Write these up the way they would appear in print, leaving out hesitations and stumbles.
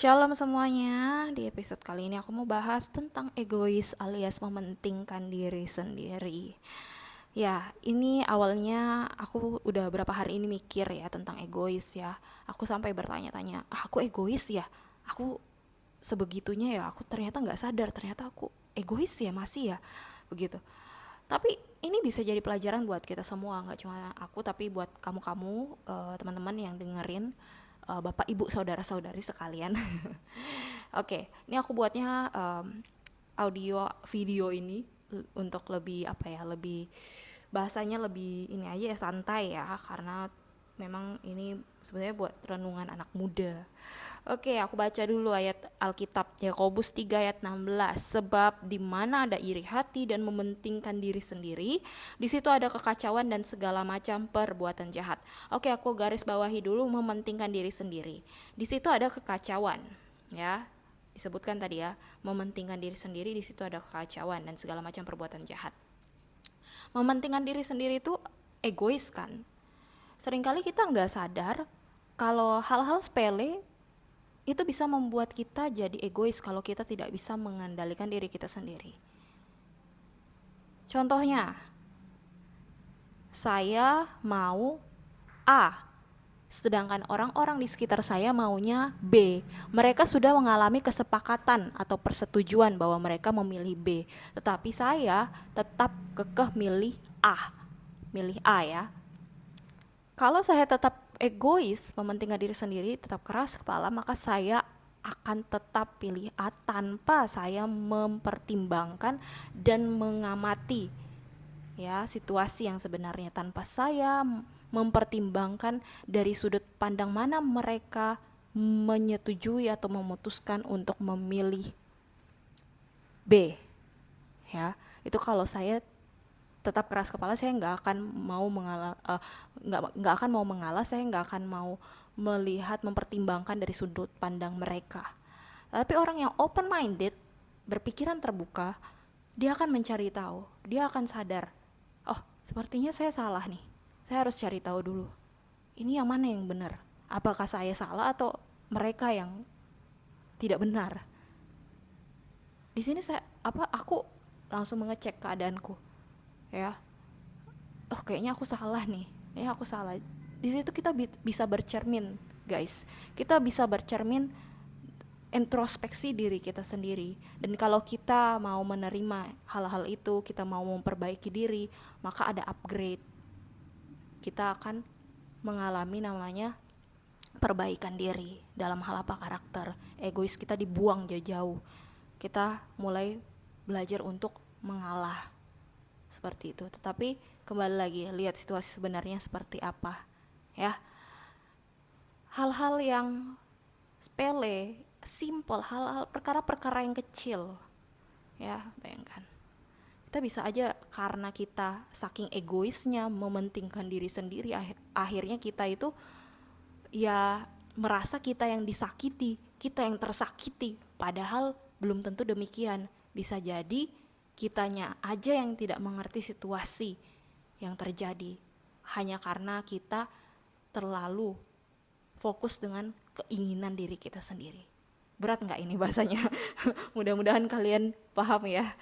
Shalom semuanya, di episode kali ini aku mau bahas tentang egois alias mementingkan diri sendiri. Ya, ini awalnya aku udah berapa hari ini mikir ya tentang egois ya. Aku sampai bertanya-tanya, aku egois ya? Aku sebegitunya ya? Aku ternyata nggak sadar, ternyata aku egois ya masih ya? Begitu. Tapi ini bisa jadi pelajaran buat kita semua, nggak cuma aku tapi buat kamu-kamu, teman-teman yang dengerin, bapak ibu saudara-saudari sekalian. Oke, ini aku buatnya audio video ini untuk lebih apa ya, lebih bahasanya lebih ini aja ya, santai ya, karena memang ini sebenarnya buat renungan anak muda. Oke, aku baca dulu ayat Alkitab Yakobus 3 ayat 16. Sebab di mana ada iri hati dan mementingkan diri sendiri, di situ ada kekacauan dan segala macam perbuatan jahat. Oke, aku garis bawahi dulu mementingkan diri sendiri. Di situ ada kekacauan, ya. Disebutkan tadi ya, mementingkan diri sendiri, di situ ada kekacauan dan segala macam perbuatan jahat. Mementingkan diri sendiri itu egois kan? Seringkali kita nggak sadar kalau hal-hal sepele itu bisa membuat kita jadi egois kalau kita tidak bisa mengendalikan diri kita sendiri. Contohnya, saya mau A, sedangkan orang-orang di sekitar saya maunya B. Mereka sudah mengalami kesepakatan atau persetujuan bahwa mereka memilih B, tetapi saya tetap kekeh milih A ya. Kalau saya tetap egois, mementingkan diri sendiri, tetap keras kepala, maka saya akan tetap pilih A tanpa saya mempertimbangkan dan mengamati ya situasi yang sebenarnya, tanpa saya mempertimbangkan dari sudut pandang mana mereka menyetujui atau memutuskan untuk memilih B ya. Itu kalau saya tetap keras kepala, saya nggak akan mau mengalah, nggak akan mau mengalah, saya nggak akan mau melihat mempertimbangkan dari sudut pandang mereka. Tapi orang yang open minded, berpikiran terbuka, dia akan mencari tahu, dia akan sadar, oh sepertinya saya salah nih, saya harus cari tahu dulu, ini yang mana yang benar, apakah saya salah atau mereka yang tidak benar. Di sini aku langsung mengecek keadaanku ya. Oh kayaknya aku salah nih, ya aku salah. Di situ kita bisa bercermin, guys. Kita bisa bercermin, introspeksi diri kita sendiri. Dan kalau kita mau menerima hal-hal itu, kita mau memperbaiki diri, maka ada upgrade. Kita akan mengalami namanya perbaikan diri dalam hal apa, karakter. Egois kita dibuang jauh-jauh. Kita mulai belajar untuk mengalah seperti itu. Tetapi kembali lagi, lihat situasi sebenarnya seperti apa ya. Hal-hal yang sepele, simple, hal-hal perkara-perkara yang kecil ya, bayangkan kita bisa aja karena kita saking egoisnya mementingkan diri sendiri, akhirnya kita itu ya merasa kita yang disakiti, kita yang tersakiti, padahal belum tentu demikian. Bisa jadi kitanya aja yang tidak mengerti situasi yang terjadi, hanya karena kita terlalu fokus dengan keinginan diri kita sendiri. Berat nggak ini bahasanya? Mudah-mudahan kalian paham ya.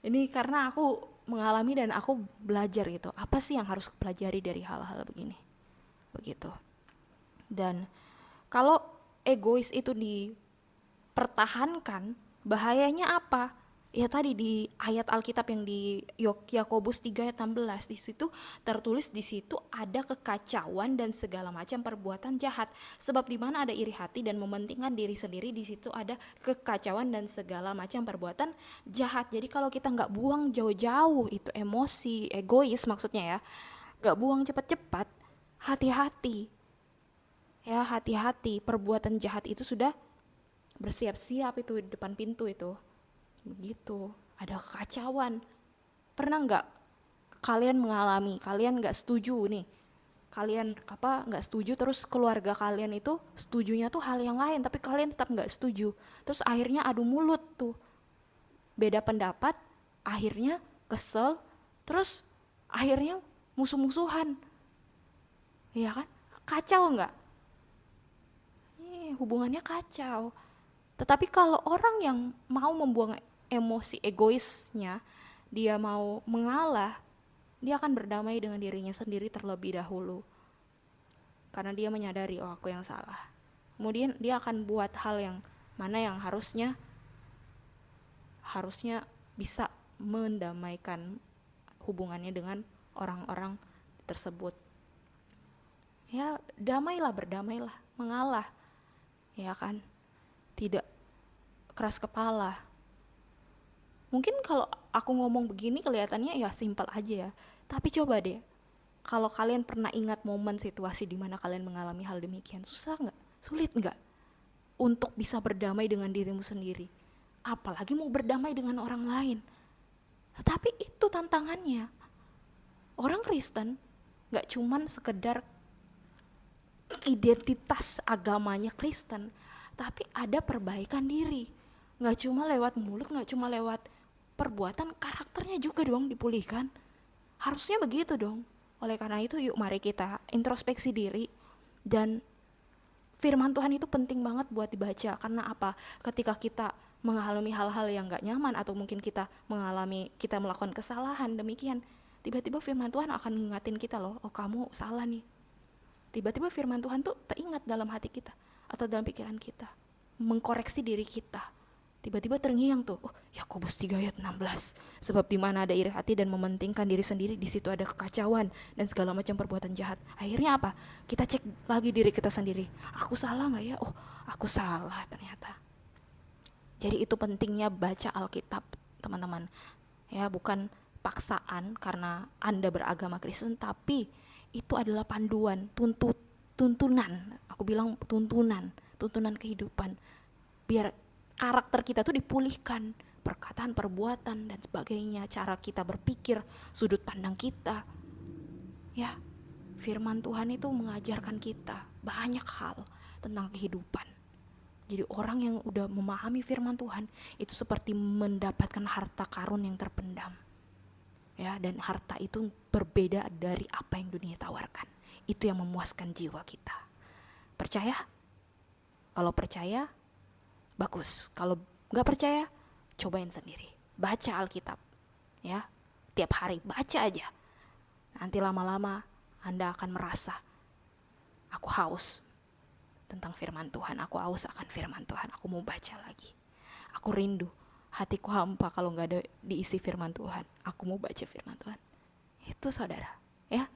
Ini karena aku mengalami dan aku belajar gitu. Apa sih yang harus kupelajari dari hal-hal begini? Begitu. Dan kalau egois itu dipertahankan, bahayanya apa? Ya tadi di ayat Alkitab yang di Yakobus 3 ayat 16, di situ tertulis, di situ ada kekacauan dan segala macam perbuatan jahat. Sebab di mana ada iri hati dan mementingkan diri sendiri, di situ ada kekacauan dan segala macam perbuatan jahat. Jadi kalau kita nggak buang jauh-jauh itu emosi, egois maksudnya ya, nggak buang cepat-cepat, hati-hati ya, hati-hati, perbuatan jahat itu sudah bersiap-siap itu di depan pintu itu. Begitu, ada kekacauan. Pernah nggak kalian mengalami, kalian nggak setuju nih, kalian apa nggak setuju, terus keluarga kalian itu setujunya tuh hal yang lain, tapi kalian tetap nggak setuju, terus akhirnya adu mulut tuh, beda pendapat, akhirnya kesel, terus akhirnya musuh-musuhan, ya kan? Kacau nggak? hubungannya kacau. Tetapi kalau orang yang mau membuang emosi egoisnya, dia mau mengalah, dia akan berdamai dengan dirinya sendiri terlebih dahulu. Karena dia menyadari, oh aku yang salah. Kemudian dia akan buat hal yang mana yang harusnya bisa mendamaikan hubungannya dengan orang-orang tersebut. Ya, berdamailah, mengalah, ya kan? Tidak keras kepala. Mungkin kalau aku ngomong begini kelihatannya ya simpel aja ya. Tapi coba deh, kalau kalian pernah ingat momen situasi di mana kalian mengalami hal demikian, susah nggak? Sulit nggak untuk bisa berdamai dengan dirimu sendiri? Apalagi mau berdamai dengan orang lain. Tetapi itu tantangannya. Orang Kristen nggak cuman sekedar identitas agamanya Kristen, tapi ada perbaikan diri. Nggak cuma lewat mulut, nggak cuma lewat perbuatan, karakternya juga dong dipulihkan. Harusnya begitu dong. Oleh karena itu yuk mari kita introspeksi diri. Dan firman Tuhan itu penting banget buat dibaca. Karena apa? Ketika kita mengalami hal-hal yang gak nyaman, atau mungkin kita melakukan kesalahan demikian, tiba-tiba firman Tuhan akan ngingatin kita loh, oh kamu salah nih. Tiba-tiba firman Tuhan tuh teringat dalam hati kita atau dalam pikiran kita, mengkoreksi diri kita. Tiba-tiba terngiang tuh, oh Yakobus 3 ayat 16, sebab di mana ada iri hati dan mementingkan diri sendiri, di situ ada kekacauan dan segala macam perbuatan jahat. Akhirnya apa? Kita cek lagi diri kita sendiri, aku salah nggak ya? Oh, aku salah ternyata. Jadi itu pentingnya baca Alkitab, teman-teman. Ya, bukan paksaan karena Anda beragama Kristen, tapi itu adalah panduan, tuntunan. Aku bilang tuntunan kehidupan. Biar karakter kita tuh dipulihkan, perkataan, perbuatan dan sebagainya, cara kita berpikir, sudut pandang kita. Ya, firman Tuhan itu mengajarkan kita banyak hal tentang kehidupan. Jadi orang yang udah memahami firman Tuhan itu seperti mendapatkan harta karun yang terpendam. Ya, dan harta itu berbeda dari apa yang dunia tawarkan. Itu yang memuaskan jiwa kita. Percaya? Kalau percaya, bagus. Kalau nggak percaya, cobain sendiri. Baca Alkitab, ya. Tiap hari baca aja. Nanti lama-lama Anda akan merasa, aku haus tentang firman Tuhan. Aku haus akan firman Tuhan. Aku mau baca lagi. Aku rindu. Hatiku hampa kalau nggak ada diisi firman Tuhan. Aku mau baca firman Tuhan. Itu saudara, ya.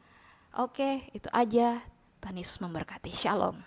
Oke, itu aja. Tuhan Yesus memberkati. Shalom.